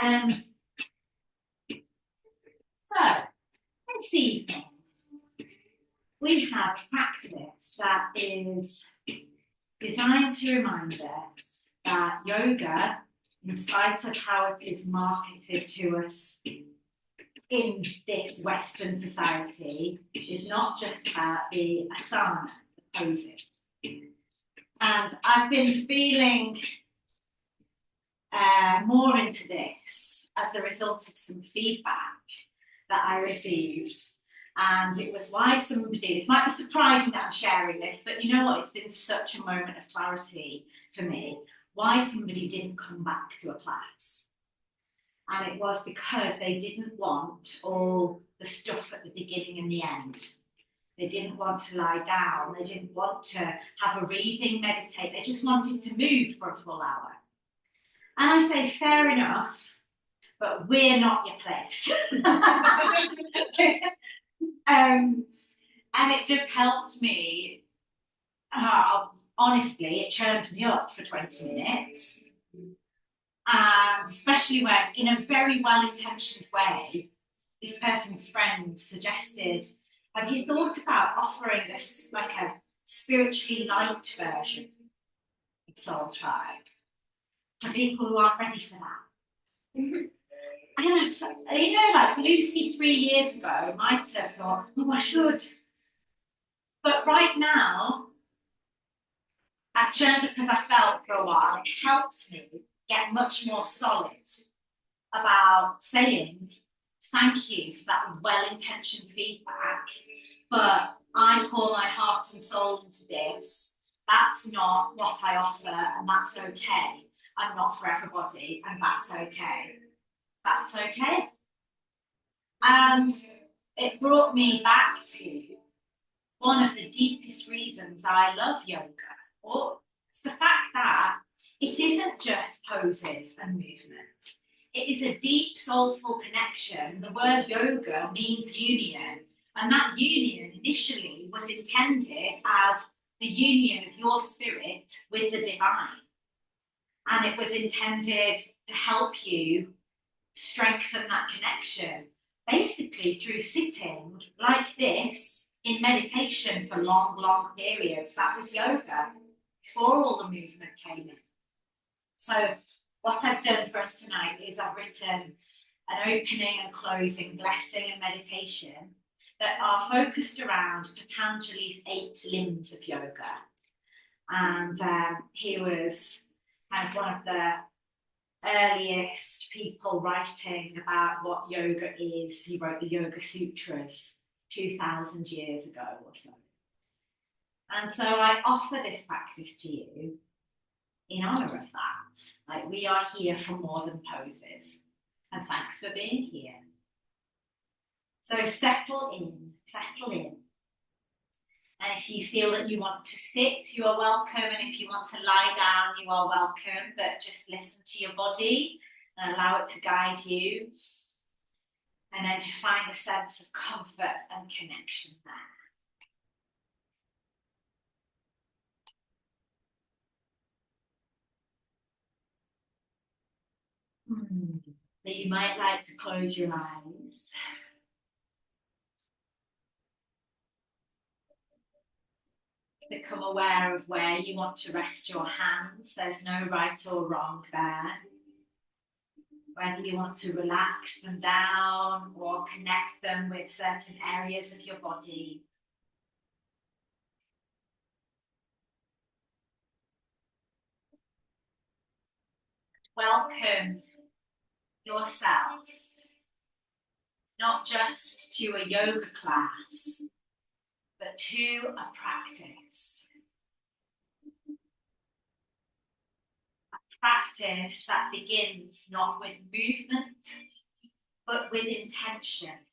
Um, so, this evening, we have a practice that is designed to remind us that yoga, in spite of how it is marketed to us in this Western society, is not just about the asana, the poses. And I've been feeling more into this as a result of some feedback that I received. And it was why somebody, it might be surprising that I'm sharing this, but you know what? It's been such a moment of clarity for me, why somebody didn't come back to a class. And it was because they didn't want all the stuff at the beginning and the end. They didn't want to lie down. They didn't want to have a reading, meditate. They just wanted to move for a full hour. And I say, fair enough, but we're not your place. And it just helped me. Honestly, it churned me up for 20 minutes. And especially when, in a very well-intentioned way, this person's friend suggested, have you thought about offering this like a spiritually light version of Soul Tribe for people who aren't ready for that? And you know, like Lucy 3 years ago might have thought, oh, I should. But right now, as churned up as I felt for a while, it helped me get much more solid about saying thank you for that well-intentioned feedback, but I pour my heart and soul into this. That's not what I offer, and that's okay. I'm not for everybody, and that's okay. That's okay. And it brought me back to one of the deepest reasons I love yoga, or it's the fact that it isn't just poses and movement. It is a deep, soulful connection. The word yoga means union, and that union initially was intended as the union of your spirit with the divine. And it was intended to help you strengthen that connection, basically through sitting like this in meditation for long, long periods. That was yoga before all the movement came in. So what I've done for us tonight is I've written an opening and closing blessing and meditation that are focused around Patanjali's 8 limbs of yoga. And he was kind of one of the earliest people writing about what yoga is. He wrote the Yoga Sutras 2,000 years ago or so. And so I offer this practice to you in honor of that. Like, we are here for more than poses. And thanks for being here. So settle in, settle in. And if you feel that you want to sit, you are welcome. And if you want to lie down, you are welcome. But just listen to your body and allow it to guide you. And then to find a sense of comfort and connection there. So you might like to close your eyes. Become aware of where you want to rest your hands. There's no right or wrong there. Whether you want to relax them down or connect them with certain areas of your body. Welcome yourself, not just to a yoga class, but to a practice. A practice that begins not with movement, but with intention.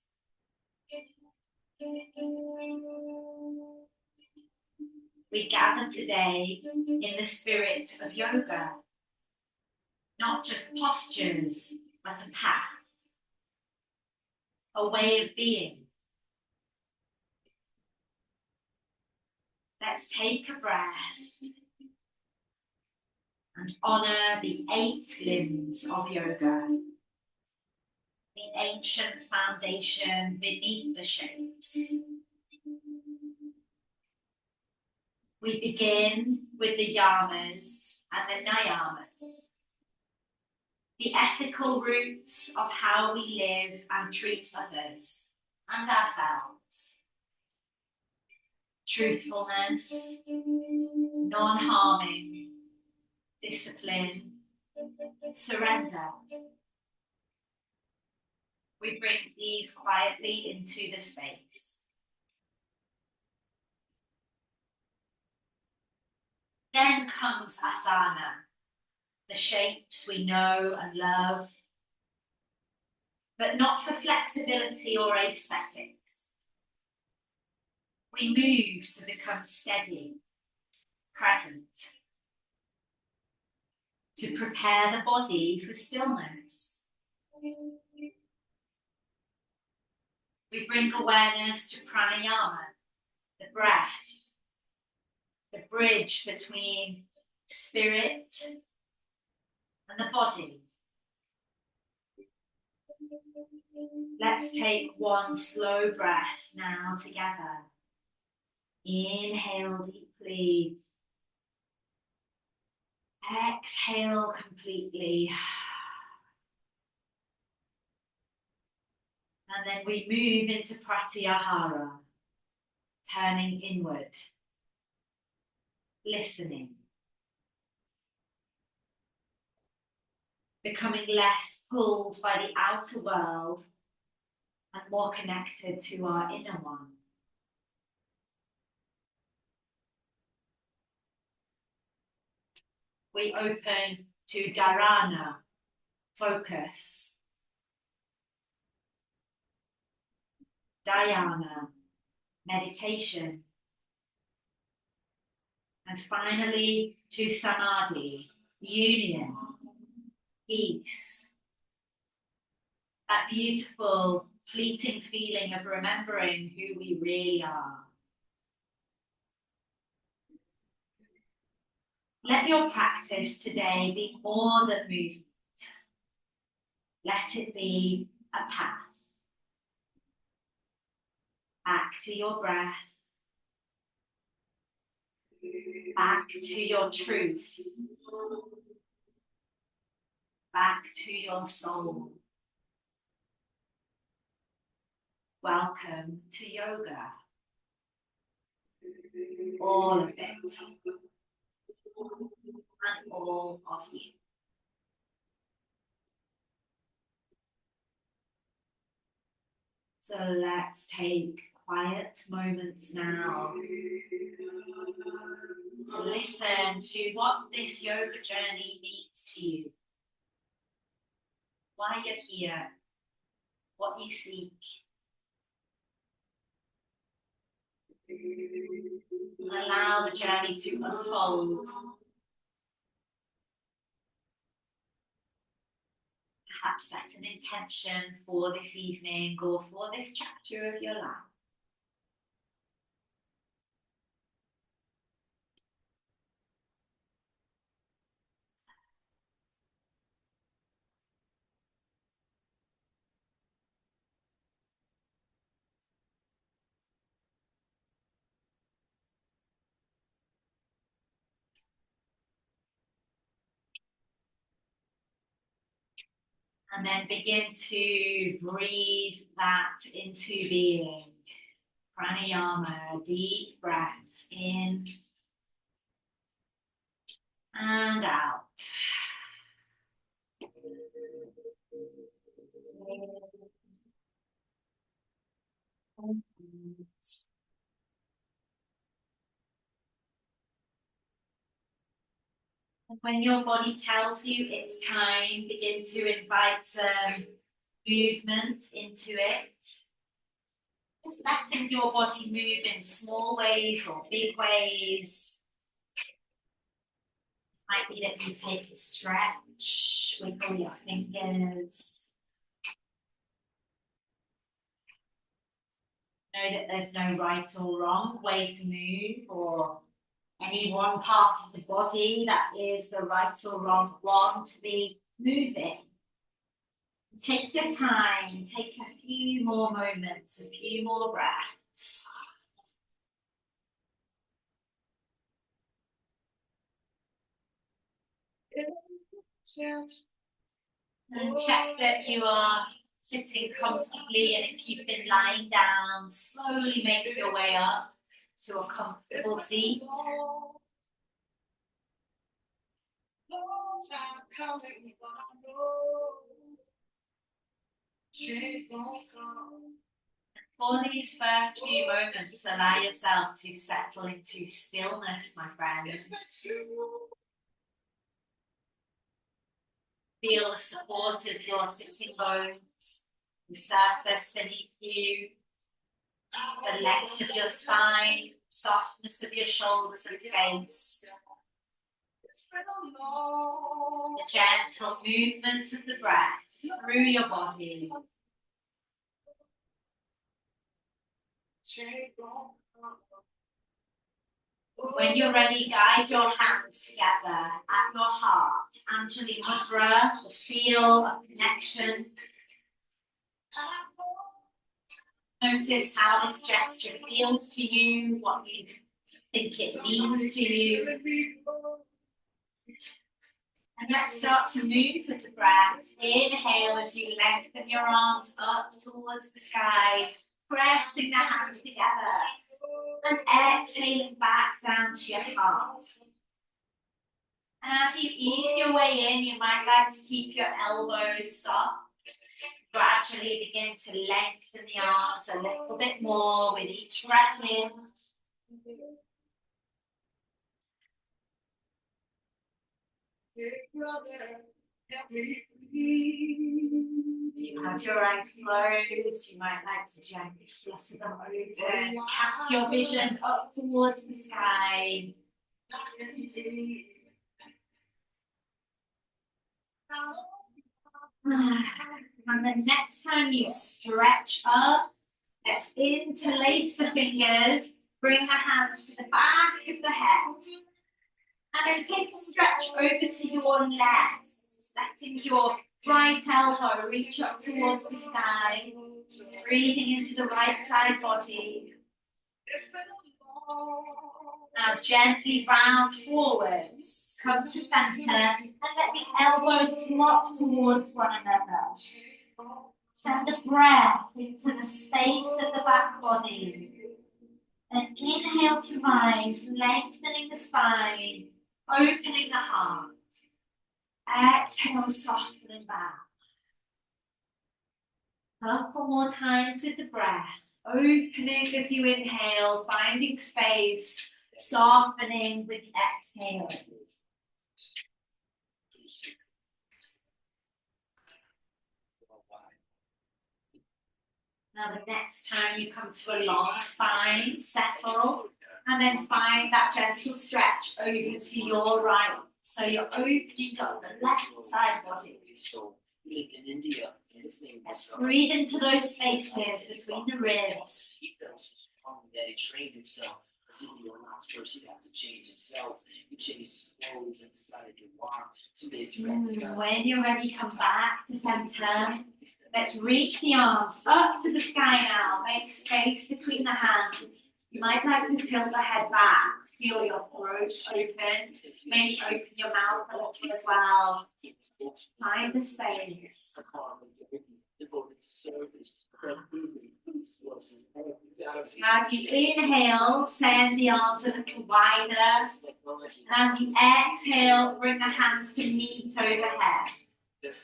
We gather today in the spirit of yoga, not just postures, but a path, a way of being. Let's take a breath and honor the 8 limbs of yoga. ancient foundation beneath the shapes. We begin with the yamas and the niyamas, the ethical roots of how we live and treat others and ourselves. Truthfulness, non-harming, discipline, surrender. We bring these quietly into the space. Then comes asana, the shapes we know and love, but not for flexibility or aesthetics. We move to become steady, present, to prepare the body for stillness. We bring awareness to pranayama, the breath, the bridge between spirit and the body. Let's take one slow breath now together. Inhale deeply. Exhale completely. And then we move into pratyahara, turning inward, listening, becoming less pulled by the outer world and more connected to our inner one. We open to dharana, focus, dhyana, meditation, and finally to samadhi, union, peace. That beautiful, fleeting feeling of remembering who we really are. Let your practice today be more than movement. Let it be a path. Back to your breath. Back to your truth. Back to your soul. Welcome to yoga. All of it. And all of you. So let's take quiet moments now to listen to what this yoga journey means to you. Why you're here, what you seek. Allow the journey to unfold. Perhaps set an intention for this evening or for this chapter of your life. And then begin to breathe that into being. Pranayama, deep breaths in and out. When your body tells you it's time, begin to invite some movement into it. Just letting your body move in small ways or big ways. Might be that you take a stretch, wiggle your fingers. Know that there's no right or wrong way to move, or any one part of the body that is the right or wrong one to be moving. Take your time, take a few more moments, a few more breaths. And check that you are sitting comfortably, and if you've been lying down, slowly make your way up to a comfortable seat. For these first few moments, allow yourself to settle into stillness, my friends. Feel the support of your sitting bones, the surface beneath you, the length of your spine, softness of your shoulders and face, the gentle movement of the breath through your body. When you're ready, guide your hands together at your heart. Anjali Mudra, the seal of connection. Notice how this gesture feels to you, what you think it means to you. And let's start to move with the breath. Inhale as you lengthen your arms up towards the sky, pressing the hands together. And exhaling back down to your heart. And as you ease your way in, you might like to keep your elbows soft. Gradually begin to lengthen the arms a little bit more with each breath in. You have your eyes closed, you might like to gently flutter them open. Cast your vision up towards the sky. And the next time you stretch up, let's interlace the fingers, bring the hands to the back of the head. And then take a stretch over to your left, letting your right elbow reach up towards the sky, breathing into the right side body. Now gently round forwards, come to center, and let the elbows drop towards one another. Send the breath into the space of the back body. And inhale to rise, lengthening the spine, opening the heart. Exhale, softening back. A couple more times with the breath. Opening as you inhale, finding space, softening with the exhale. Now the next time you come to a long spine, settle, and then find that gentle stretch over to your right. So you're opening up the left side body. Let's breathe into those spaces between the ribs. He felt so strong that he trained himself. First, he'd have to change himself. He changed his clothes and decided to walk. 2 days when you're ready, come back to center. Let's reach the arms up to the sky now. Make space between the hands. You might like to tilt the head back. Feel your throat open. Maybe open your mouth a little as well. Find the space. As you inhale, send the arms a little wider. As you exhale, bring the hands to meet overhead.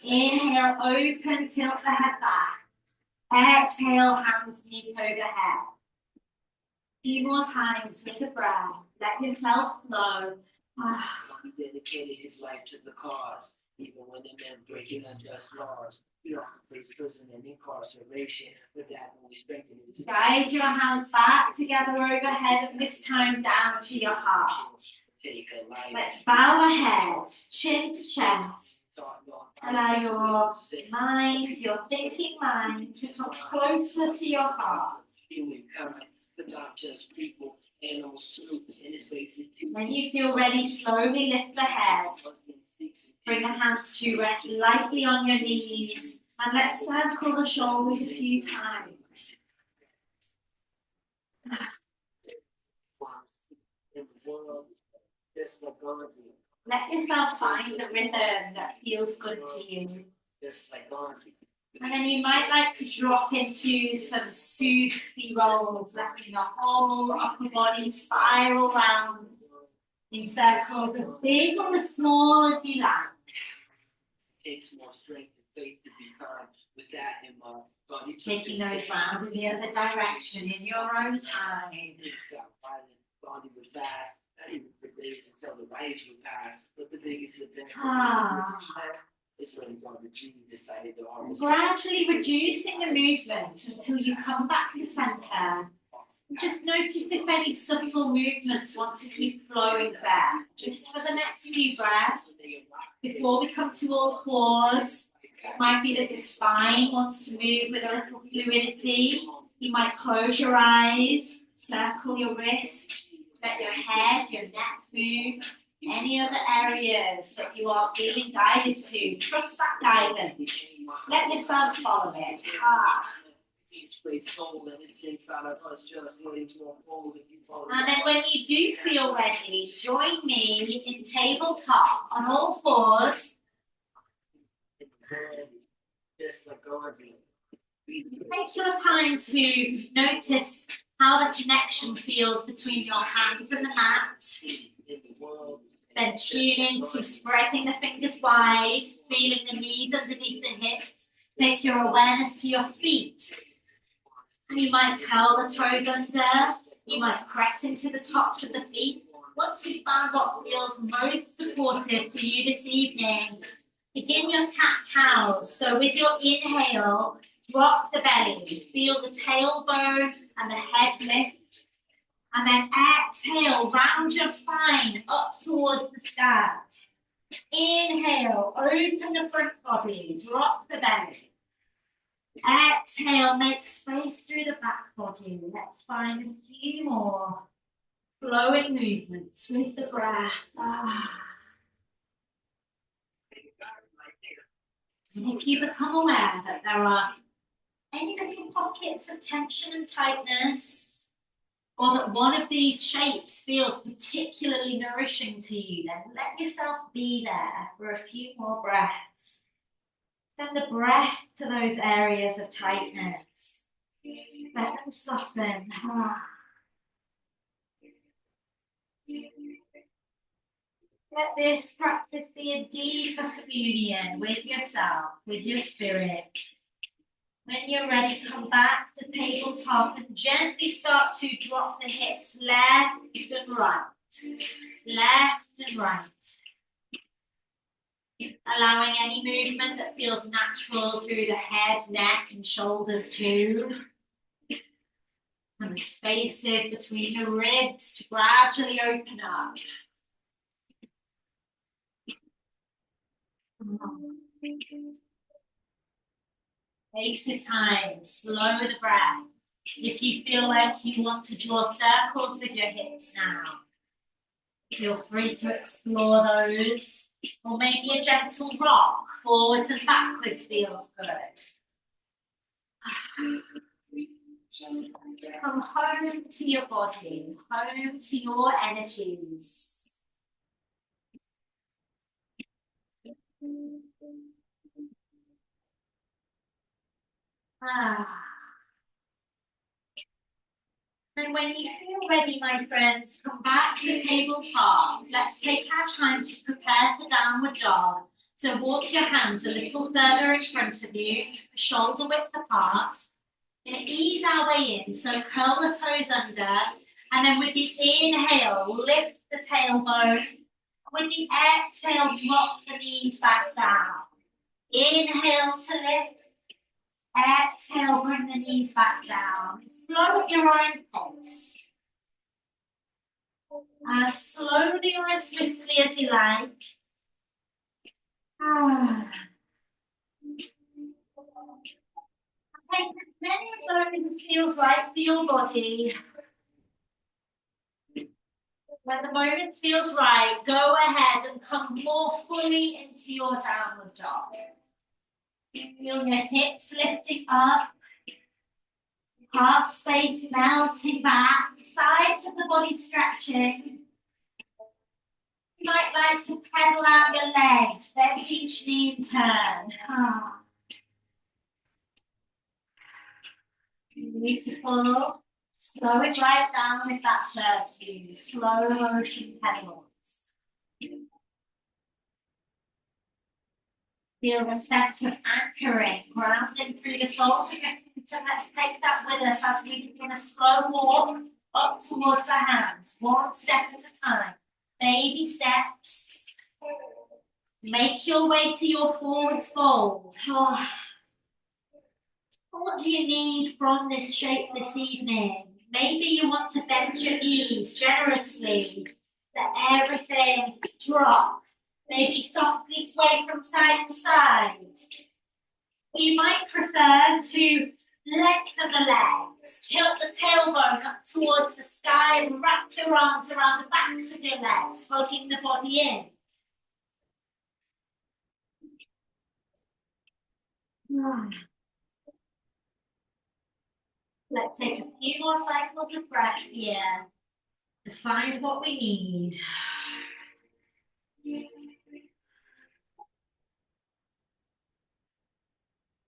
Inhale, open, tilt the head back. Exhale, hands meet overhead. A few more times with the breath. Let yourself flow. He dedicated his life to the cause, even when it meant breaking unjust laws. He often faced prison and incarceration, but that only strengthened his. Guide your hands back together overhead, and this time down to your heart. Let's bow the head, chin to chest. Allow your mind, your thinking mind, to come closer to your heart. When you feel ready, slowly lift the head. Bring the hands to rest lightly on your knees. And let's circle the shoulders a few times. Let yourself find the rhythm that feels good to you. And then you might like to drop into some Sufi rolls, letting your whole upper body spiral round in circles as big or as small as you like. It takes more strength and faith to be calm. With that in mind, taking those round in the other direction in your own time. Body would fast, not even for days until the waves would pass. But the biggest event is when the genie decided to harvest. Gradually reducing the movement until you come back to center. Just notice if any subtle movements want to keep flowing there. Just for the next few breaths, before we come to all fours, it might be that your spine wants to move with a little fluidity. You might close your eyes, circle your wrists, let your head, your neck move. Any other areas that you are feeling guided to, trust that guidance. Let yourself follow it. And then when you do feel ready, join me in tabletop on all fours. Take your time to notice how the connection feels between your hands and the mat. Then tune into spreading the fingers wide, feeling the knees underneath the hips. Take your awareness to your feet. And you might curl the toes under. You might press into the tops of the feet. Once you've found what feels most supportive to you this evening, begin your cat-cows. So with your inhale, drop the belly. Feel the tailbone and the head lift. And then exhale, round your spine up towards the sky. Inhale, open the front body, drop the belly. Exhale, make space through the back body. Let's find a few more flowing movements with the breath. And if you become aware that there are any little pockets of tension and tightness, or that one of these shapes feels particularly nourishing to you, then let yourself be there for a few more breaths. Send the breath to those areas of tightness. Let them soften. Let this practice be a deeper communion with yourself, with your spirit. When you're ready, come back to tabletop and gently start to drop the hips left and right. Left and right. Allowing any movement that feels natural through the head, neck, and shoulders too. And the spaces between the ribs to gradually open up. Take your time, slow the breath. If you feel like you want to draw circles with your hips now, feel free to explore those. Or maybe a gentle rock, forwards and backwards feels good. Come home to your body, home to your energies. And when you feel ready, my friends, come back to tabletop. Let's take our time to prepare for downward dog. So walk your hands a little further in front of you, shoulder width apart. We're going to ease our way in, so curl the toes under. And then with the inhale, lift the tailbone. With the exhale, drop the knees back down. Inhale to lift. Exhale, bring the knees back down. Flow at your own pace. As slowly or as swiftly as you like. Take as many of those as feels right for your body. When the moment feels right, go ahead and come more fully into your downward dog. Feel your hips lifting up, heart space melting back, sides of the body stretching. You might like to pedal out your legs, bend each knee and turn. Beautiful. Slow it right down if that serves you. Slow motion pedals. Feel the sense of anchoring, grounding through the soles of your feet. And let's take that with us as we begin a slow walk up towards the hands, one step at a time. Baby steps. Make your way to your forwards fold. What do you need from this shape this evening? Maybe you want to bend your knees generously. Let everything drop. Maybe softly sway from side to side. Or you might prefer to lengthen the legs. Tilt the tailbone up towards the sky and wrap your arms around the backs of your legs, hugging the body in. Let's take a few more cycles of breath here to find what we need.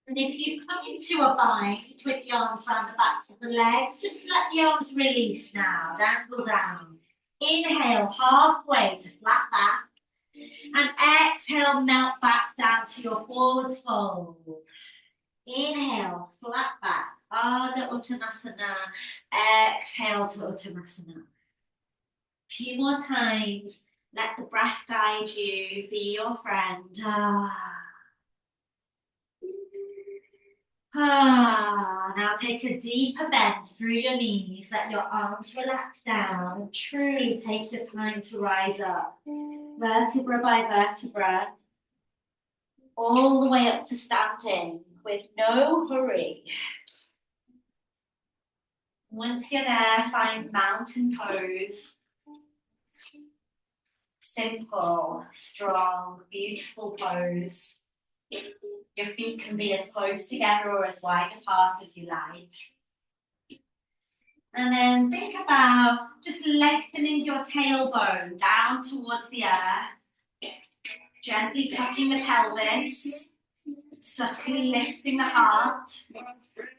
And if you come into a bind with the arms around the backs of the legs, just let the arms release now, dangle down. Inhale halfway to flat back. And exhale, melt back down to your forwards fold. Inhale, flat back, Ardha Uttanasana. Exhale to Uttanasana. A few more times. Let the breath guide you, be your friend. Now take a deeper bend through your knees. Let your arms relax down. Truly take your time to rise up. Vertebra by vertebra. All the way up to standing with no hurry. Once you're there, find mountain pose. Simple, strong, beautiful pose. Your feet can be as close together or as wide apart as you like. And then think about just lengthening your tailbone down towards the earth. Gently tucking the pelvis. Subtly lifting the heart.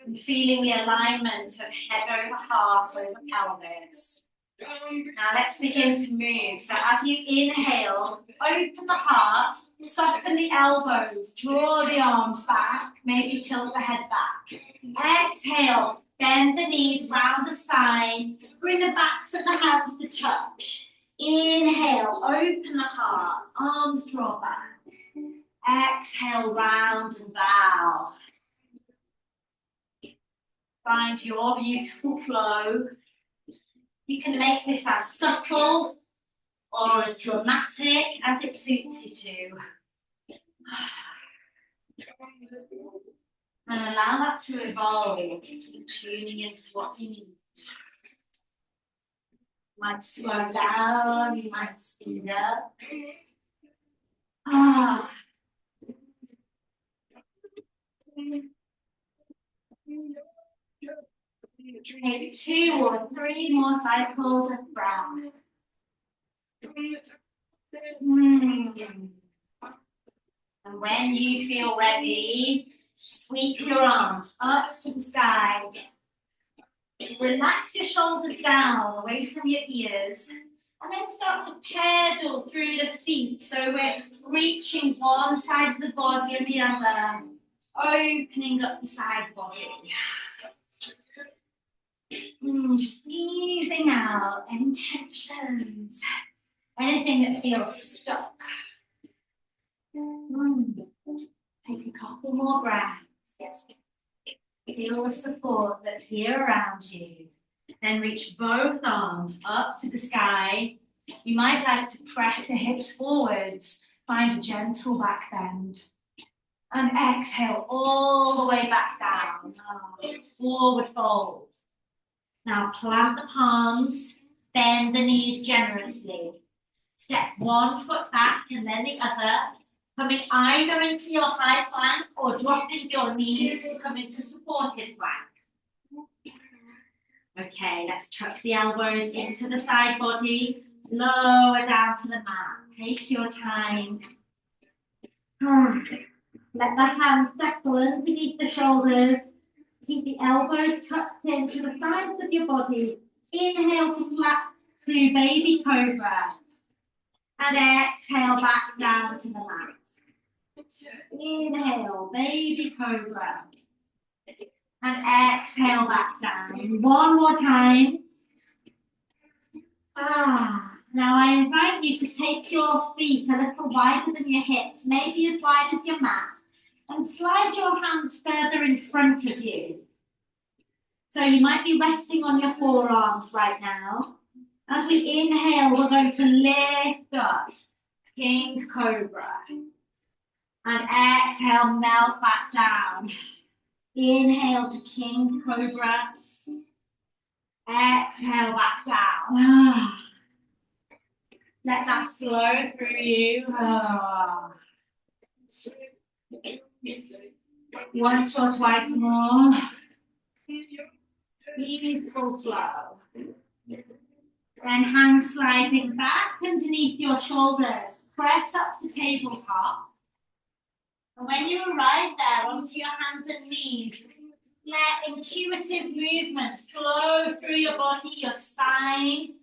And feeling the alignment of head over heart over pelvis. Now let's begin to move. So as you inhale, open the heart, soften the elbows, draw the arms back, maybe tilt the head back. Exhale, bend the knees round the spine, bring the backs of the hands to touch. Inhale, open the heart, arms draw back. Exhale, round and bow. Find your beautiful flow. You can make this as subtle or as dramatic as it suits you to. And allow that to evolve. Keep tuning into what you need. You might slow down, you might speed up. Take 2 or 3 more cycles of breath. And when you feel ready, sweep your arms up to the sky. Relax your shoulders down, away from your ears. And then start to pedal through the feet. So we're reaching one side of the body and the other. Opening up the side body. Just easing out any tensions, anything that feels stuck. Take a couple more breaths. Feel the support that's here around you. Then reach both arms up to the sky. You might like to press the hips forwards. Find a gentle back bend. And exhale all the way back down. Forward fold. Now plant the palms, bend the knees generously. Step one foot back and then the other. Coming either into your high plank or dropping your knees to come into supported plank. Okay, let's tuck the elbows into the side body, lower down to the mat. Take your time. Let the hands settle underneath the shoulders. Keep the elbows tucked into the sides of your body. Inhale to flat to baby cobra. And exhale back down to the mat. Inhale, baby cobra. And exhale back down. One more time. Now I invite you to take your feet a little wider than your hips, maybe as wide as your mat, and slide your hands further in front of you. So you might be resting on your forearms right now. As we inhale, we're going to lift up, King Cobra. And exhale, melt back down. Inhale to King Cobra. Exhale back down. Let that flow through you. Once or twice more. Beautiful flow. Then hands sliding back underneath your shoulders. Press up to tabletop. And when you arrive there, onto your hands and knees, let intuitive movement flow through your body, your spine.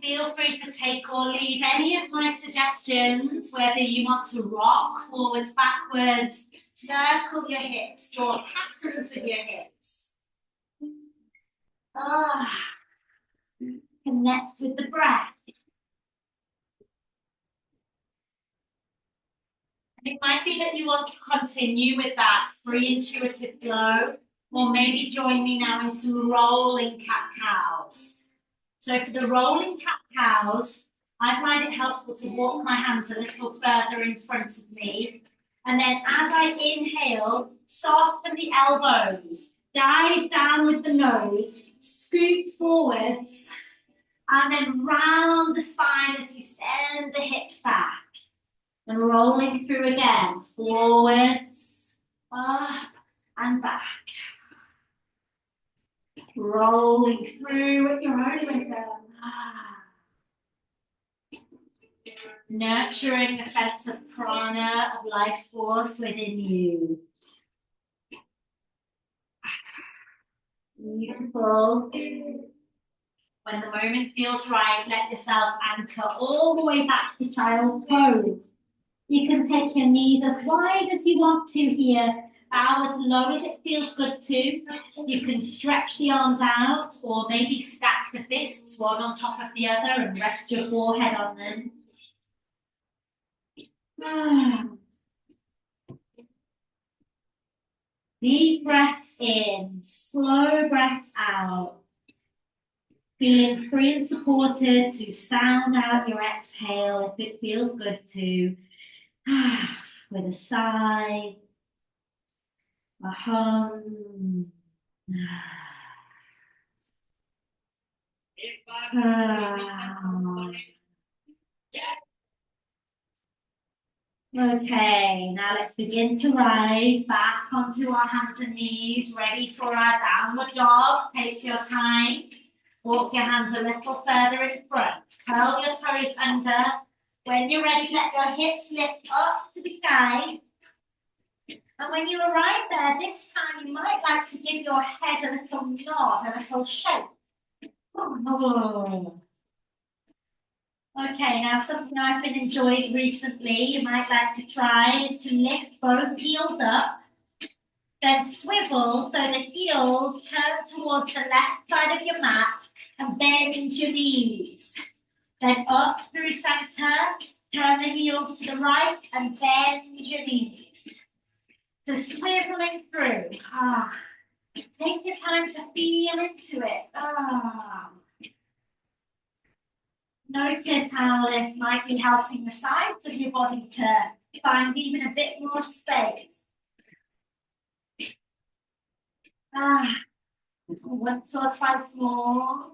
Feel free to take or leave any of my suggestions, whether you want to rock forwards, backwards, circle your hips, draw patterns with your hips. Connect with the breath. It might be that you want to continue with that free intuitive flow, or maybe join me now in some rolling cat-cows. So for the rolling cat-cows, I find it helpful to walk my hands a little further in front of me. And then as I inhale, soften the elbows, dive down with the nose, scoop forwards, and then round the spine as you send the hips back. And rolling through again, forwards, up and back. Rolling through at your own rhythm. Nurturing the sense of prana, of life force within you. Beautiful. When the moment feels right, let yourself anchor all the way back to child's pose. You can take your knees as wide as you want to here. Bow as low as it feels good to. You can stretch the arms out or maybe stack the fists one on top of the other and rest your forehead on them. Deep breaths in, slow breaths out. Feeling free and supported to sound out your exhale if it feels good to. With a sigh, a hum. Okay, now let's begin to rise back onto our hands and knees, ready for our downward dog. Take your time. Walk your hands a little further in front. Curl your toes under. When you're ready, let your hips lift up to the sky. And when you arrive there, this time you might like to give your head a little nod, a little shake. Okay, now something I've been enjoying recently, you might like to try, is to lift both heels up, then swivel so the heels turn towards the left side of your mat and bend your knees. Then up through center, turn the heels to the right and bend your knees. So swiveling through. Take your time to feel into it. Notice how this might be helping the sides of your body to find even a bit more space. Once or twice more.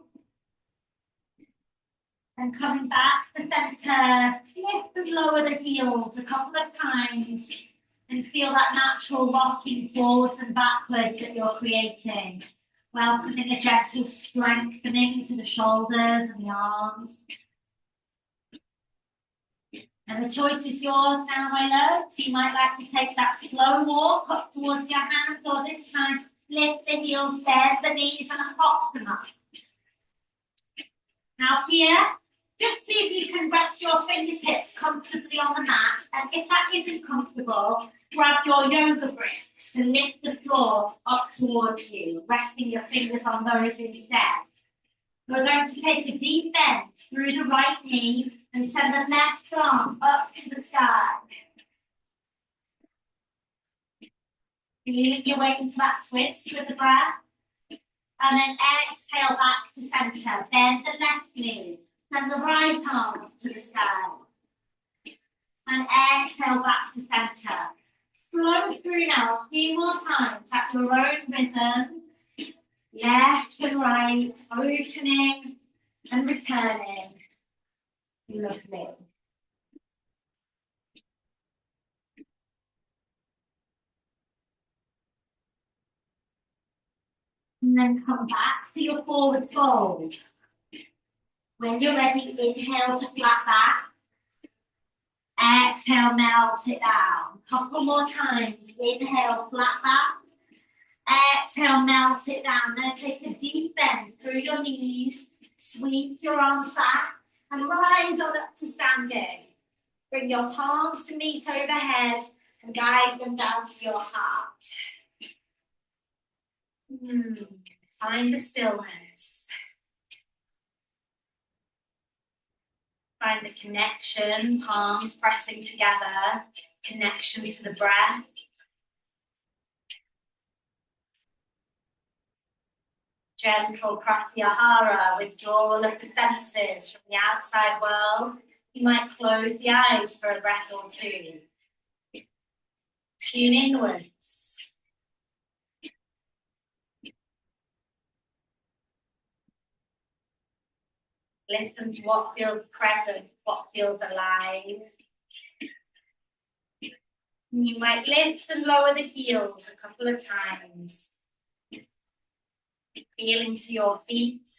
And coming back to center, lift and lower the heels a couple of times and feel that natural rocking forwards and backwards that you're creating. Welcoming a gentle strengthening to the shoulders and the arms. And the choice is yours now, my love. So you might like to take that slow walk up towards your hands, or this time lift the heels, bend the knees and hop them up. Now here, just see if you can rest your fingertips comfortably on the mat. And if that isn't comfortable, grab your yoga bricks to lift the floor up towards you, resting your fingers on those instead. We're going to take a deep bend through the right knee and send the left arm up to the sky. Feeling your way into that twist with the breath. And then exhale back to center. Bend the left knee. Send the right arm up to the sky. And exhale back to center. Flow through now a few more times at your own rhythm. Left and right, opening and returning. Lovely. And then come back to your forward fold. When you're ready, inhale to flat back. Exhale, melt it down. Couple more times. Inhale, flat back. Exhale, melt it down. Now take a deep bend through your knees. Sweep your arms back and rise on up to standing. Bring your palms to meet overhead and guide them down to your heart. Find the stillness. Find the connection, palms pressing together, connection to the breath. Gentle pratyahara, withdrawal of the senses from the outside world. You might close the eyes for a breath or two. Tune inwards. Listen to what feels present, what feels alive. You might lift and lower the heels a couple of times. Feel into your feet.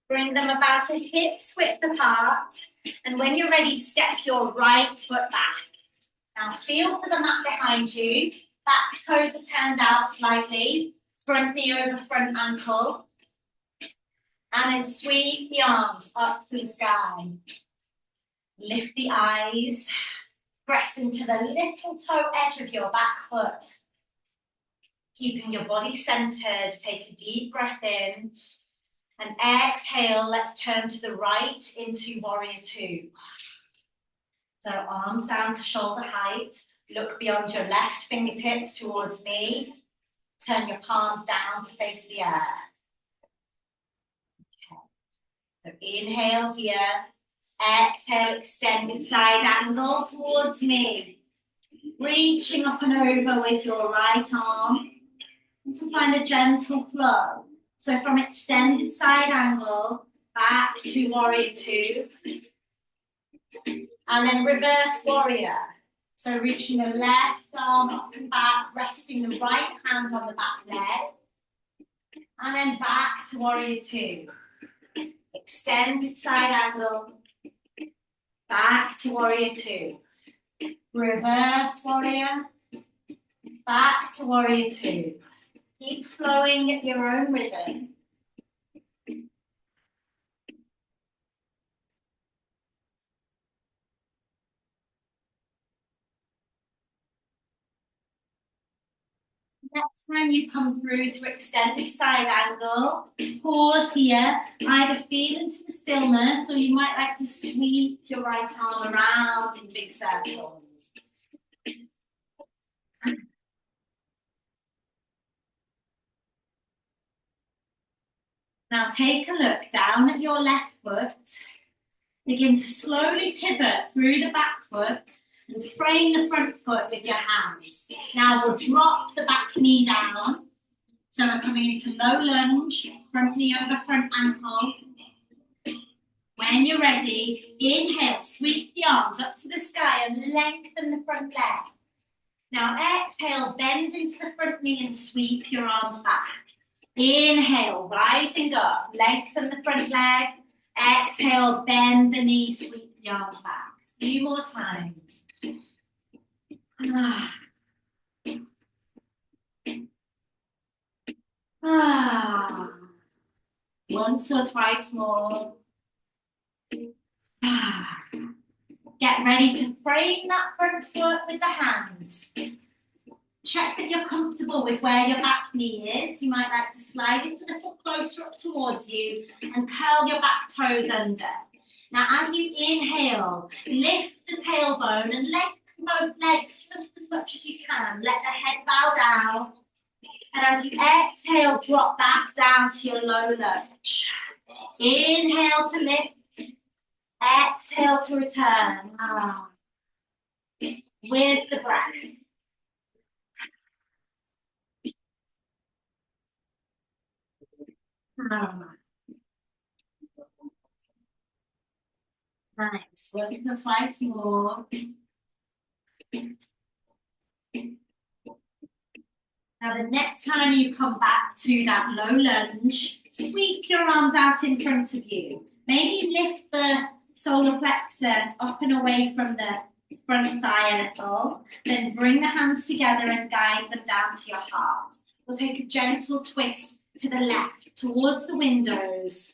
Bring them about a hip's width apart. And when you're ready, step your right foot back. Now feel for the mat behind you. Back toes are turned out slightly. Front knee over front ankle. And then sweep the arms up to the sky. Lift the eyes. Press into the little toe edge of your back foot. Keeping your body centered, take a deep breath in. And exhale, let's turn to the right into warrior two. So arms down to shoulder height. Look beyond your left fingertips towards me. Turn your palms down to face the earth. Okay. So inhale here. Exhale, extended side angle towards me. Reaching up and over with your right arm to find a gentle flow. So from extended side angle, back to warrior two. And then reverse warrior. So reaching the left arm up and back, resting the right hand on the back leg. And then back to warrior two. Extended side angle. Back to warrior two. Reverse warrior. Back to warrior two. Keep flowing at your own rhythm. Next time you come through to extended side angle, pause here, either feel into the stillness or you might like to sweep your right arm around in big circles. Now take a look down at your left foot. Begin to slowly pivot through the back foot and frame the front foot with your hands. Now we'll drop the back knee down. So we're coming into low lunge, front knee over front ankle. When you're ready, inhale, sweep the arms up to the sky and lengthen the front leg. Now exhale, bend into the front knee and sweep your arms back. Inhale, rising up, lengthen the front leg. Exhale, bend the knee, sweep the arms back. A few more times. Ah. Ah. Once or twice more. Ah. Get ready to frame that front foot with the hands. Check that you're comfortable with where your back knee is. You might like to slide it a little closer up towards you and curl your back toes under. Now, as you inhale, lift the tailbone and lengthen both legs just as much as you can. Let the head bow down. And as you exhale, drop back down to your low lunge. Inhale to lift. Exhale to return. With the breath. Nice. Work it twice more. Now, the next time you come back to that low lunge, sweep your arms out in front of you. Maybe lift the solar plexus up and away from the front thigh a little. Then bring the hands together and guide them down to your heart. We'll take a gentle twist to the left, towards the windows.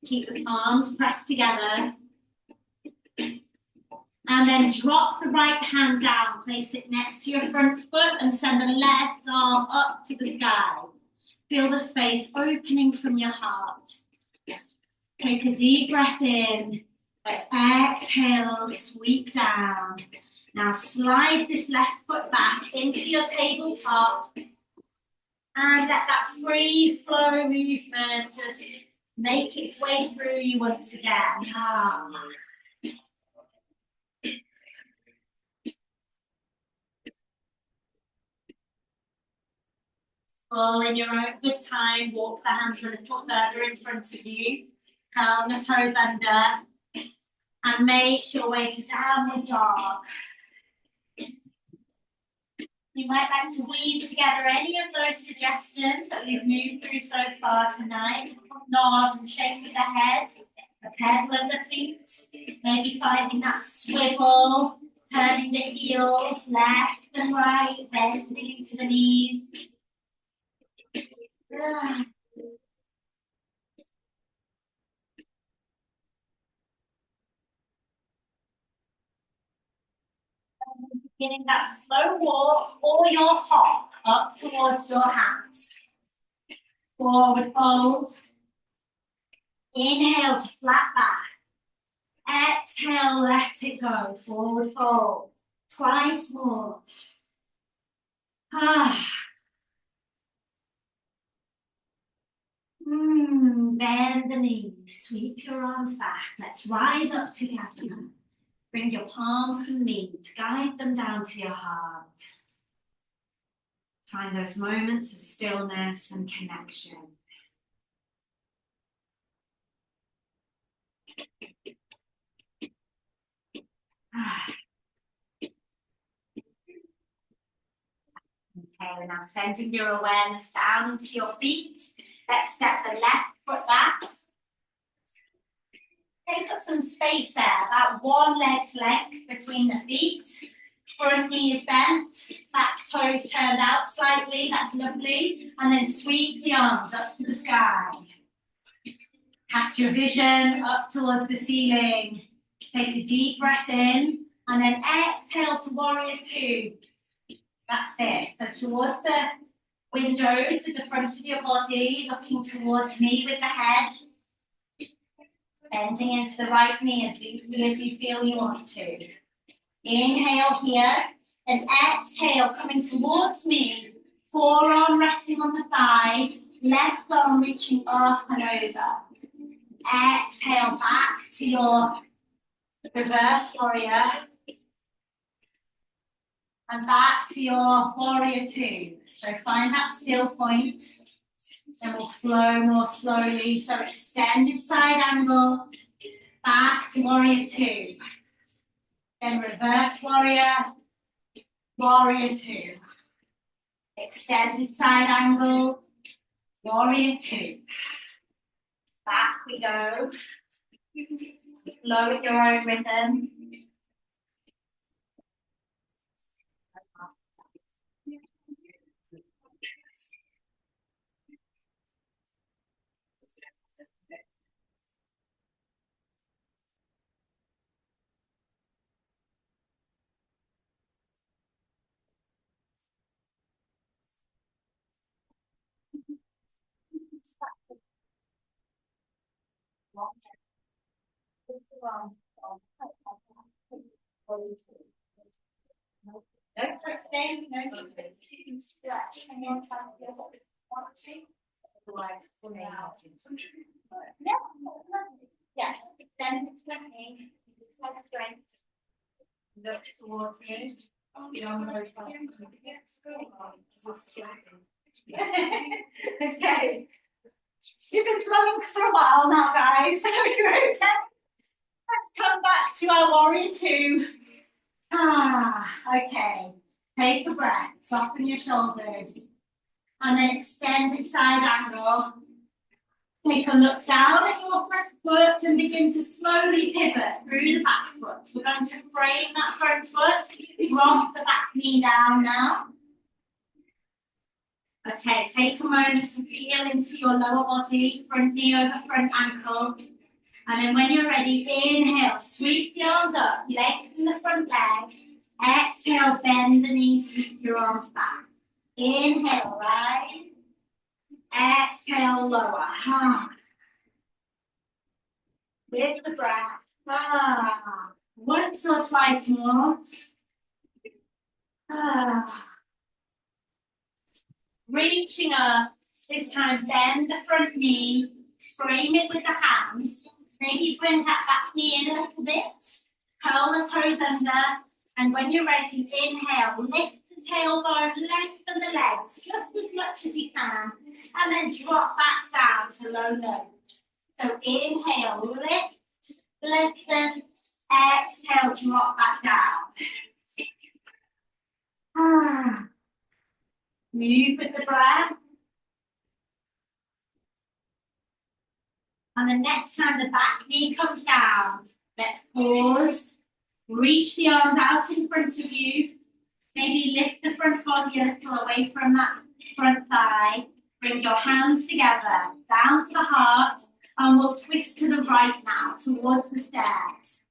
Keep the palms pressed together. And then drop the right hand down, place it next to your front foot and send the left arm up to the sky. Feel the space opening from your heart. Take a deep breath in. Let's exhale, sweep down. Now slide this left foot back into your tabletop and let that free flow movement just make its way through you once again. All in your own good time, walk the hands a little further in front of you, curl the toes under, and make your way to downward dog. You might like to weave together any of those suggestions that we've moved through so far tonight. Nod and shake the head, the pedal of the feet, maybe finding that swivel, turning the heels left and right, bending into the knees. Beginning that slow walk or your hop up towards your hands. Forward fold. Inhale to flat back. Exhale, let it go. Forward fold. Twice more. Bend the knees. Sweep your arms back. Let's rise up together. Bring your palms to meet. Guide them down to your heart. Find those moments of stillness and connection. Okay, we're now sending your awareness down into your feet. Let's step the left foot back. Take up some space there, about one leg's length between the feet. Front knee is bent, back toes turned out slightly, that's lovely. And then sweep the arms up to the sky. Cast your vision up towards the ceiling. Take a deep breath in, and then exhale to warrior two. That's it. So towards the windows with the front of your body, looking towards me with the head. Bending into the right knee as deeply as you feel you want to. Inhale here, and exhale coming towards me. Forearm resting on the thigh, left arm reaching up and over. Exhale back to your reverse warrior. And back to your warrior two. So find that still point. Then we'll flow more slowly. So extended side angle, back to warrior two. Then reverse warrior, warrior two. Extended side angle, warrior two. Back we go. Flow at your own rhythm. No twisting, no moving. You can stretch and you're trying to feel what you want to. Otherwise, it's now. Yeah, then it's stretching, it's like strength. Look towards you. Okay. You've been running for a while now, guys. So you're okay. Let's come back to our warrior two. Okay. Take a breath, soften your shoulders, and then extend side angle. Take a look down at your front foot and begin to slowly pivot through the back foot. We're going to frame that front foot, drop the back knee down now. Okay, take a moment to feel into your lower body, front knee over front ankle. And then when you're ready, inhale, sweep the arms up, lengthen the front leg. Exhale, bend the knee, sweep your arms back. Inhale, rise. Exhale, lower. With the breath. Once or twice more. Reaching up. This time, bend the front knee. Frame it with the hands. Maybe bring that back knee in a little bit. Curl the toes under. And when you're ready, inhale. Lift the tailbone, lengthen the legs just as much as you can. And then drop back down to low lunge. So inhale, lift, lengthen. Exhale, drop back down. Move with the breath. And the next time the back knee comes down, let's pause. Reach the arms out in front of you. Maybe lift the front body a little away from that front thigh. Bring your hands together, down to the heart, and we'll twist to the right now, towards the stairs.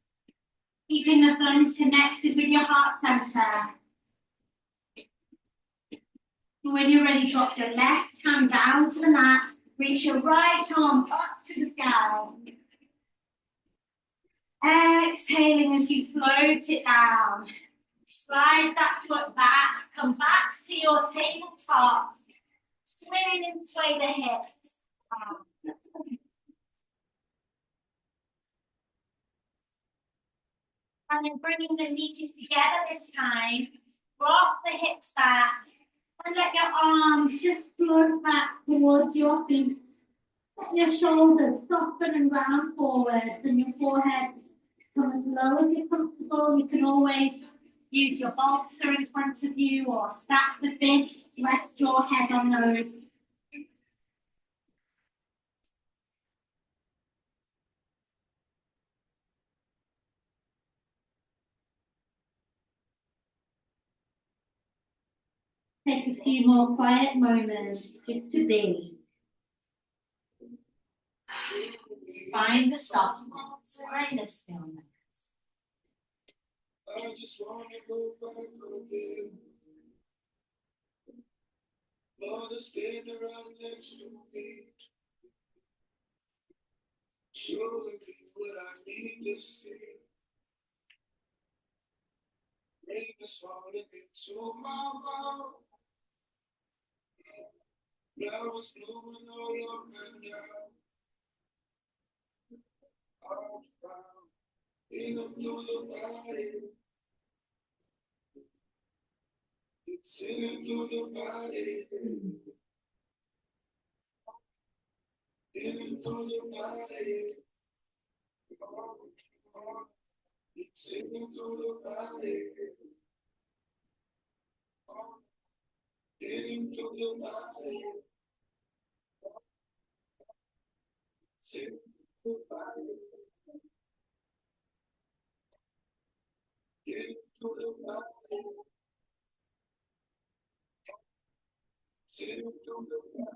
Keeping the thumbs connected with your heart center. When you're ready, drop your left hand down to the mat. Reach your right arm up to the sky. Exhaling as you float it down. Slide that foot back. Come back to your tabletop. Swing and sway the hips. And then bringing the knees together this time. Rock the hips back. And let your arms just float back towards your feet. Let your shoulders soften and round forwards and your forehead come as low as you're comfortable. You can always use your bolster in front of you or stack the fists, rest your head on those. Take a few more quiet moments just to be. Find the softness, find the stillness. I just want to go back again. Mother standing right next to me. Showing me what I need to see. Rain is falling into my mouth. Flowers blooming all up and down. I'm found in them through the body. Singing through the body. into the body. It's into the body. Into the body. It's into the body. Into the body.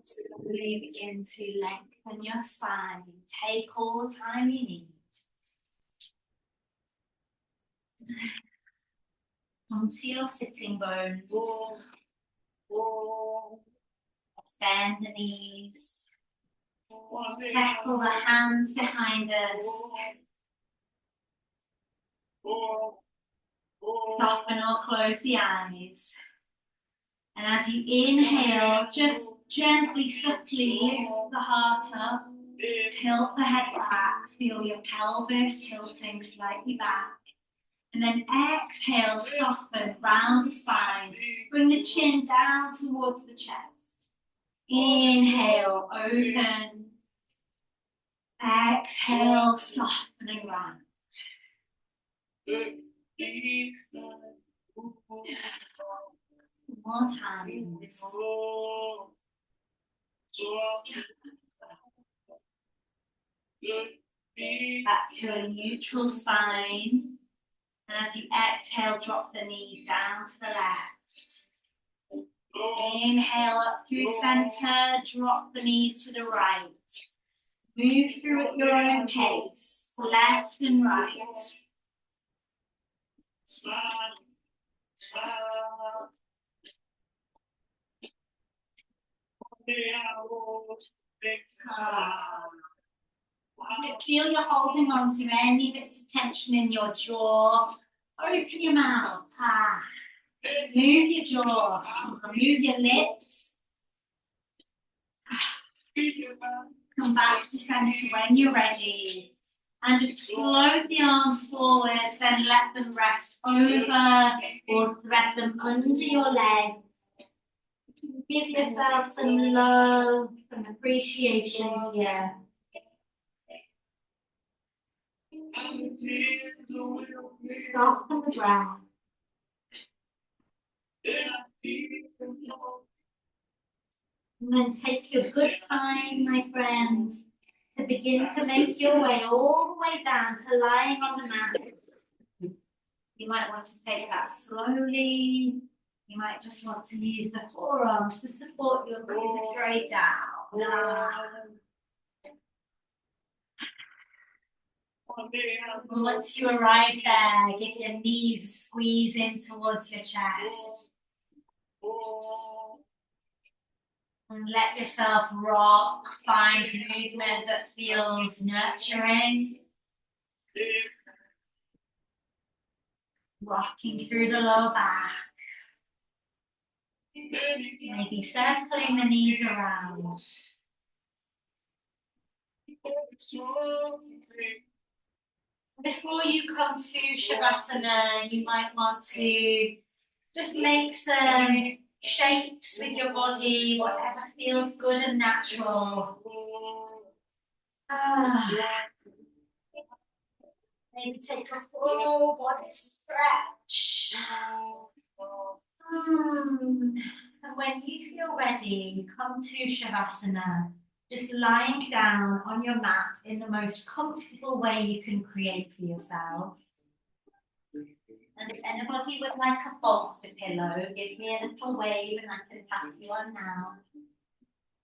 Slowly begin to lengthen your spine. Take all the time you need. Onto your sitting bones. Let's bend the knees. Settle the hands behind us. Soften or close the eyes. And as you inhale, just gently, subtly lift the heart up. Tilt the head back. Feel your pelvis tilting slightly back. And then exhale, soften round the spine. Bring the chin down towards the chest. Inhale, open. Exhale, softening round. More times. Back to a neutral spine. And as you exhale, drop the knees down to the left. Inhale up through center, drop the knees to the right. Move through at your own pace, left and right. Feel you're holding on to any bits of tension in your jaw. Open your mouth. Move your jaw. Move your lips. Come back to center when you're ready. And just float the arms forwards, then let them rest over or thread them under your legs. Give yourself some love and appreciation here. Soften the breath. And then take your good time, my friends, to begin to make your way all the way down to lying on the mat. You might want to take that slowly. You might just want to use the forearms to support your breathing straight down. And once you arrive there, give your knees a squeeze in towards your chest. And let yourself rock, find movement that feels nurturing. Rocking through the lower back. Maybe circling the knees around. Before you come to Shavasana, you might want to just make some shapes with your body, whatever feels good and natural. Maybe take a full body stretch. And when you feel ready, come to Shavasana, just lying down on your mat in the most comfortable way you can create for yourself. And if anybody would like a bolster pillow, give me a little wave and I can pat you on now.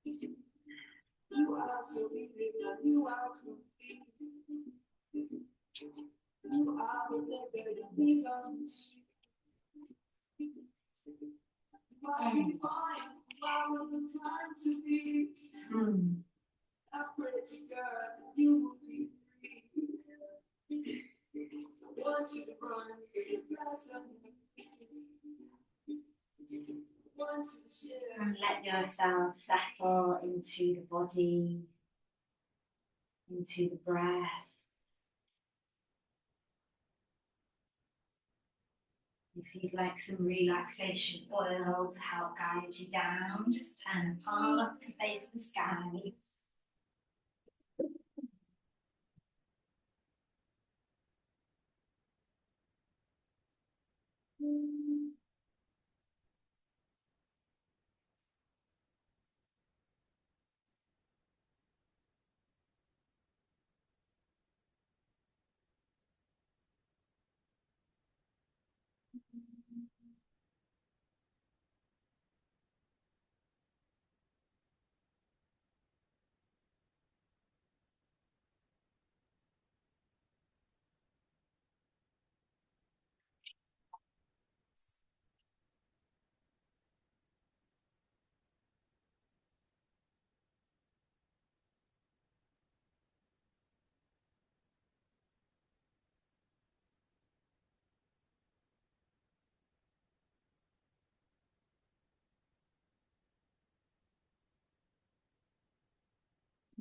You are so beautiful, you are complete. You are the living that belongs. My divine, power of the time to be. I pray to God you will be free. So want you to run your blossom. And let yourself settle into the body, into the breath. If you'd like some relaxation oil to help guide you down, just turn the palm up to face the sky.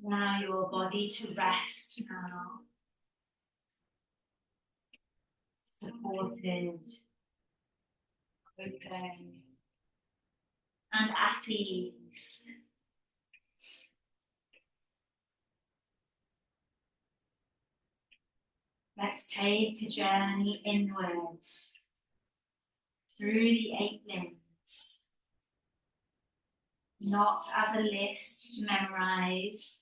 Allow your body to rest now, supported, open, and at ease. Let's take a journey inward through the 8 limbs, not as a list to memorize,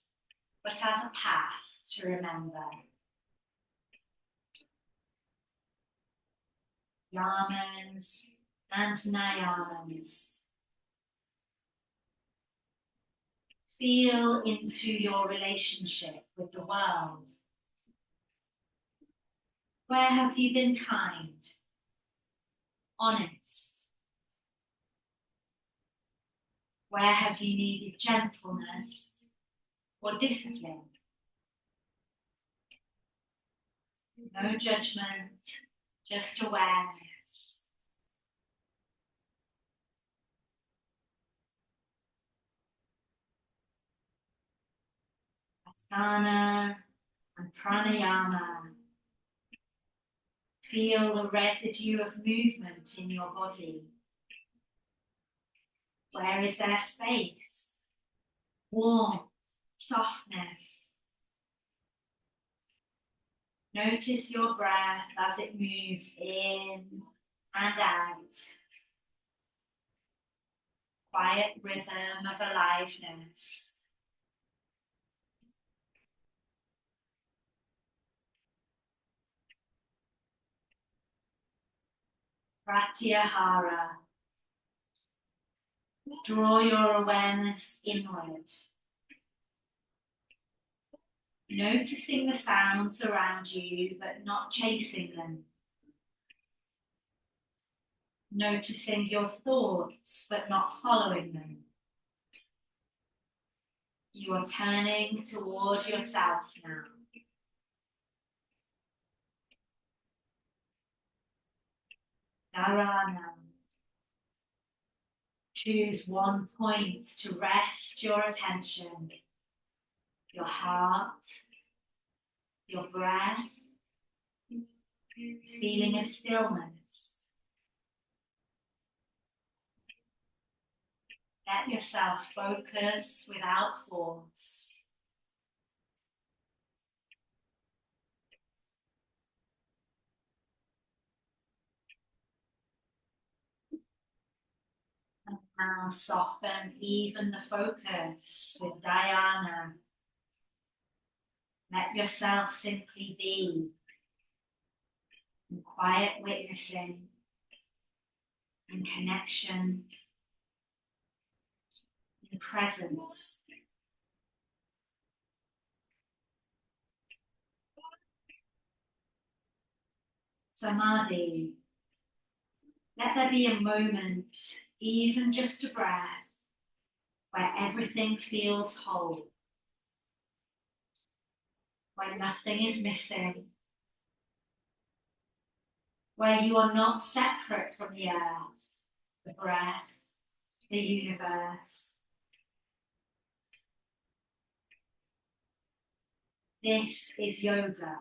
but as a path to remember. Yamas and Nayamas. Feel into your relationship with the world. Where have you been kind, honest? Where have you needed gentleness or discipline? No judgment, just awareness. Asana and pranayama. Feel the residue of movement in your body. Where is there space, warmth, softness? Notice your breath as it moves in and out. Quiet rhythm of aliveness. Pratyahara. Draw your awareness inward. Noticing the sounds around you, but not chasing them. Noticing your thoughts, but not following them. You are turning toward yourself now. Dharana. Choose one point to rest your attention. Your heart, your breath, feeling of stillness. Let yourself focus without force. And now soften even the focus with dhyana. Let yourself simply be in quiet witnessing and connection, in presence. Samadhi. Let there be a moment, even just a breath, where everything feels whole, where nothing is missing, where you are not separate from the earth, the breath, the universe. This is yoga,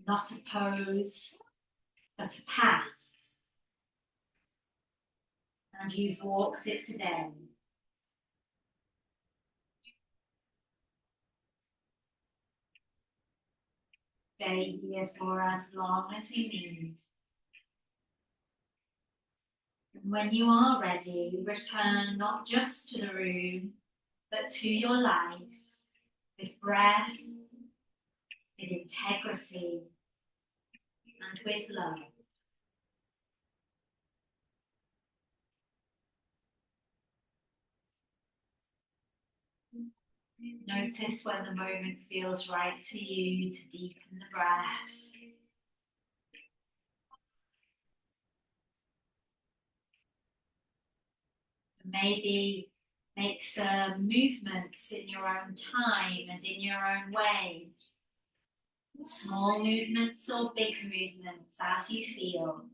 not a pose, but a path. And you've walked it today. Stay here for as long as you need. And when you are ready, return not just to the room, but to your life with breath, with integrity, and with love. Notice when the moment feels right to you to deepen the breath. Maybe make some movements in your own time and in your own way. Small movements or big movements as you feel.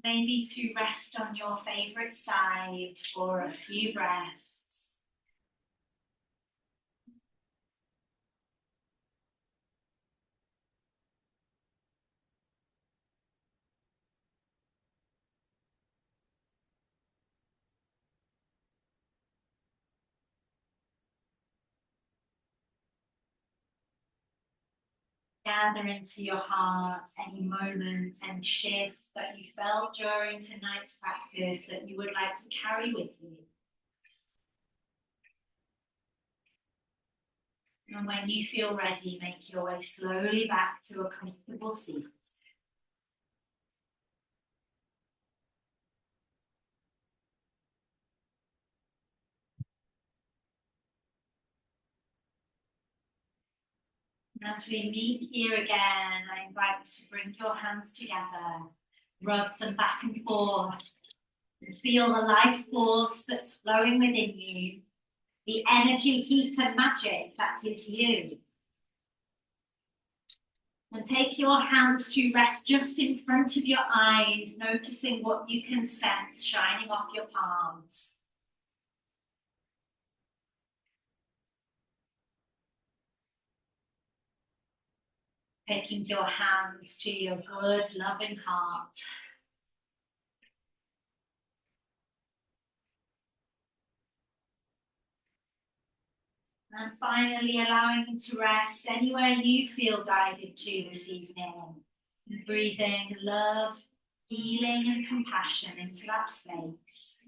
maybe to rest on your favourite side for a few breaths. Gather into your heart any moments and shifts that you felt during tonight's practice that you would like to carry with you. And when you feel ready, make your way slowly back to a comfortable seat. As we meet here again, I invite you to bring your hands together, rub them back and forth, and feel the life force that's flowing within you, the energy, heat, and magic that is you. And take your hands to rest just in front of your eyes, noticing what you can sense shining off your palms. Taking your hands to your good, loving heart. And finally, allowing you to rest anywhere you feel guided to this evening. And breathing love, healing, and compassion into that space.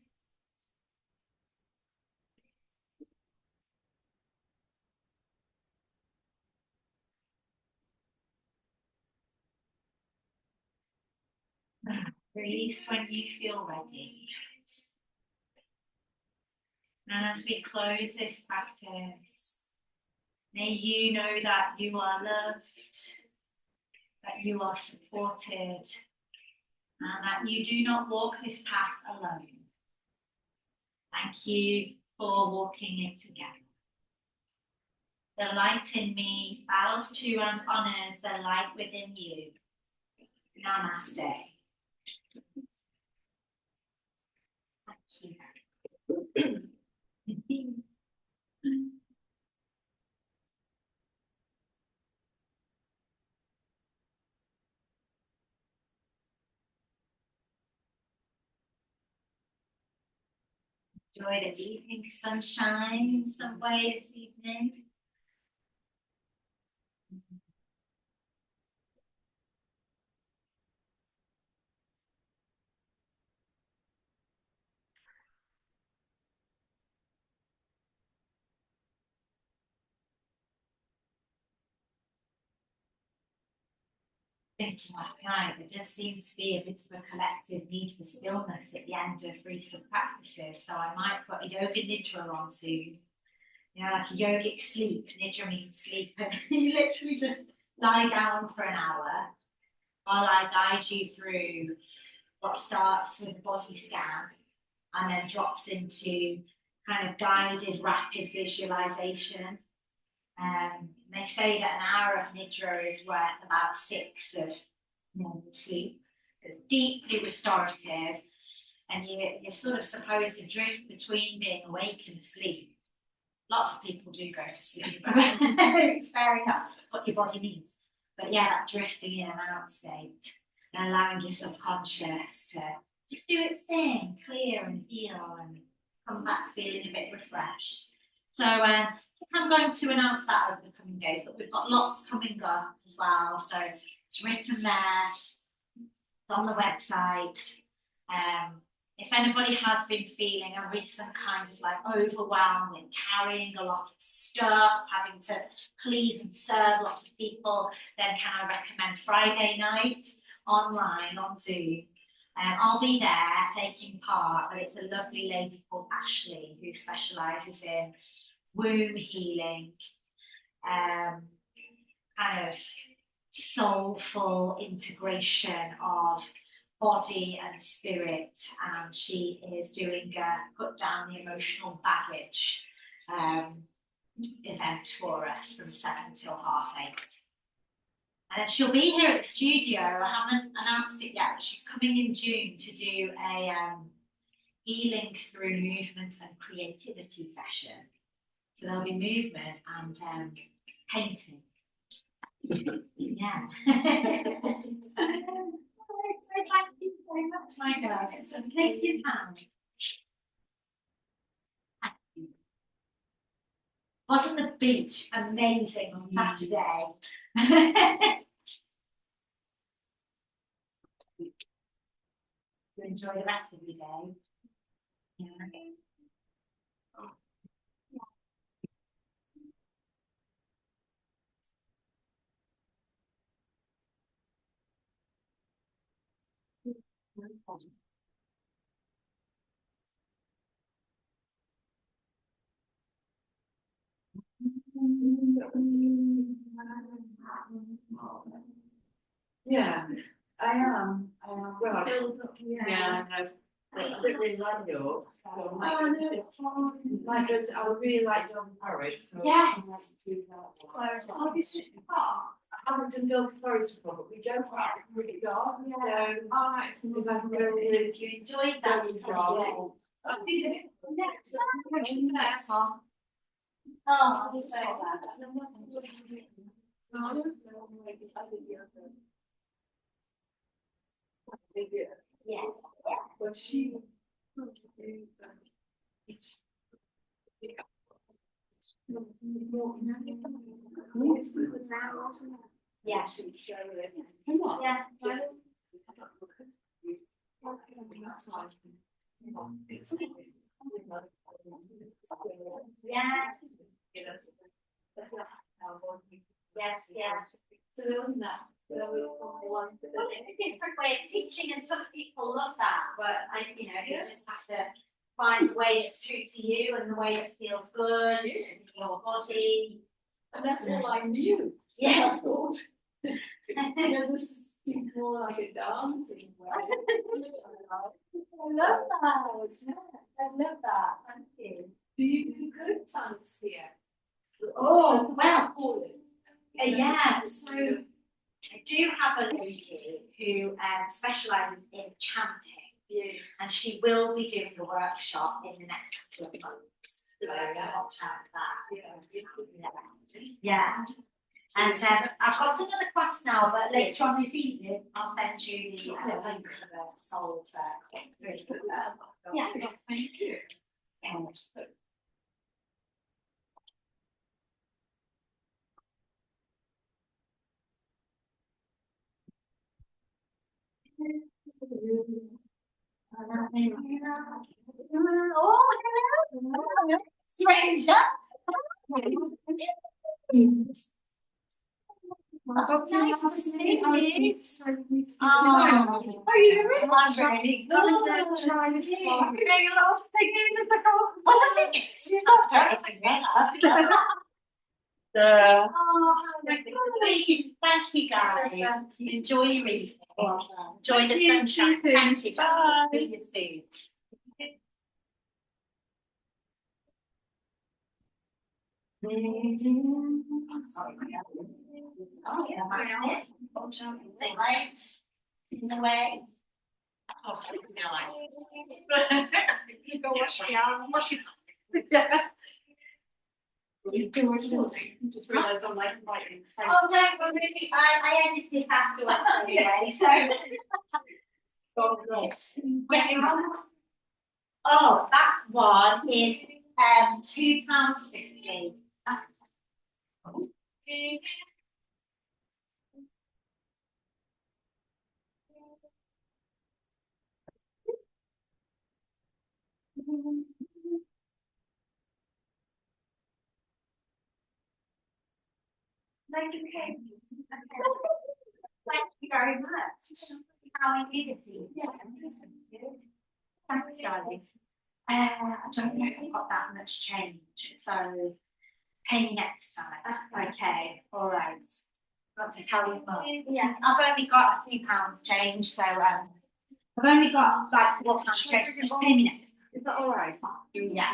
Release when you feel ready. And as we close this practice, may you know that you are loved, that you are supported, and that you do not walk this path alone. Thank you for walking it together. The light in me bows to and honors the light within you. Namaste. Thank you. Enjoy the evening sunshine in some way this evening. Thinking last night, there just seems to be a bit of a collective need for stillness at the end of recent practices. So I might put a yoga nidra on soon. You know, like a yogic sleep. Nidra means sleep, and you literally just lie down for an hour while I guide you through what starts with a body scan and then drops into kind of guided, rapid visualization. They say that an hour of nidra is worth about 6 of normal sleep. It's deeply restorative, and you're sort of supposed to drift between being awake and asleep. Lots of people do go to sleep. It's fair enough. It's what your body needs. But yeah, that drifting in and out state, and allowing your subconscious to just do its thing, clear and heal, and come back feeling a bit refreshed. So I'm going to announce that over the coming days, but we've got lots coming up as well. So it's written there, it's on the website. If anybody has been feeling a recent kind of like overwhelm with carrying a lot of stuff, having to please and serve lots of people, then can I recommend Friday night online on Zoom? I'll be there taking part, but it's a lovely lady called Ashley who specialises in womb healing, kind of soulful integration of body and spirit, and she is doing a put down the emotional baggage event for us from 7 till 8:30. And she'll be here at the studio. I haven't announced it yet, but she's coming in June to do a healing through movement and creativity session. So there'll be movement and painting. Yeah. So thank you so much, my girl. So take his hand. Thank you. Wasn't the beach amazing on Saturday? You enjoy the rest of your day. Yeah. Yeah, I am. Well, yeah, I know. I don't really like York. Oh, no, it's fine. Like, I would really like John Forest. So Yes. I'd like to do that. Where is it? Oh, it's just far. I haven't done John Forest before, but we don't have it really dark. So, all right, so if I can go really You enjoyed that? I'll see you next time. Oh, I'm so glad. Yeah. But she. Yeah. Yeah. Yes, yes. So there wasn't that. Well, it's a different way of teaching, and some people love that, but you just have to find the way that's true to you and the way that feels good in your body. And that's all I knew. So Yeah. I thought, this seems more like a dancing way. I love that. I love that. Thank you. Do you do good dance here? Oh, well, yeah. So I do have a lady who specialises in chanting. Yes. And she will be doing a workshop in the next couple of months. So watch out for that. Yeah. And I've got another class now, but later on this evening, I'll send you the link for the soul circle. Yeah. Thank you. Oh, hello. Stranger. Oh, nice to see you. Oh, are you really? I'm really good. Don't try this one. You love singing as a girl. What's the singing? Oh, thank you, guys. Enjoy your evening. Enjoy the sunshine. Thank you. Bye. See you soon. Oh, yeah, that's it. Say right in the way. Oh, you go wash your arm. Wash your. Just realised I'm like writing. Oh, don't worry. I edit it afterwards anyway, so. Yeah. Oh, that one is £2.50. Thank you very much. How are you this evening? Thanks, darling. I don't know if I've got that much change, so pay me next time. Okay, all right. Got to tell you more. Yeah, I've only got a few pounds change, so I've only got like £4 change. Just pay me next time. Is that all right? Yeah.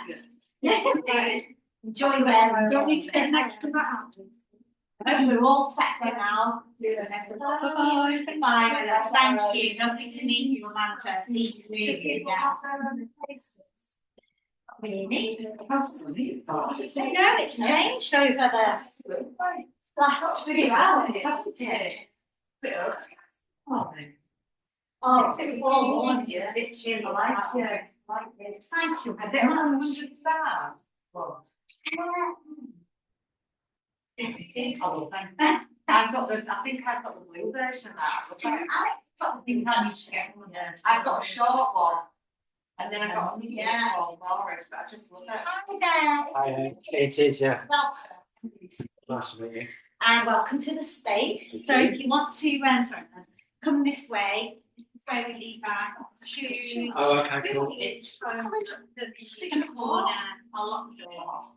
Enjoy where Don't need to pay extra for that. We're all set there now. Bye, my love. Thank you. Lovely to meet you, Amanda. See you soon. Yeah. Really? I know it's changed over the last few hours, hasn't it? Oh, it was all morning, it's a bit chilly. Thank you very much. stars. Yes, it is. I think I've got the blue version of that. I think I need to get one there. I've got a short one. And then I've got a medium one for it, but I just love it. Hi there. It is, yeah. Welcome. Nice to meet you. And welcome to the space. So if you want to, come this way. This is where we leave our shoes. Oh, okay, cool. It's the corner. I'll lock the doors.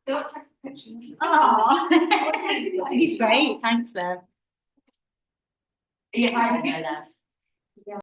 Don't take a picture. Oh, he's great. Thanks, love. Yeah, I know that.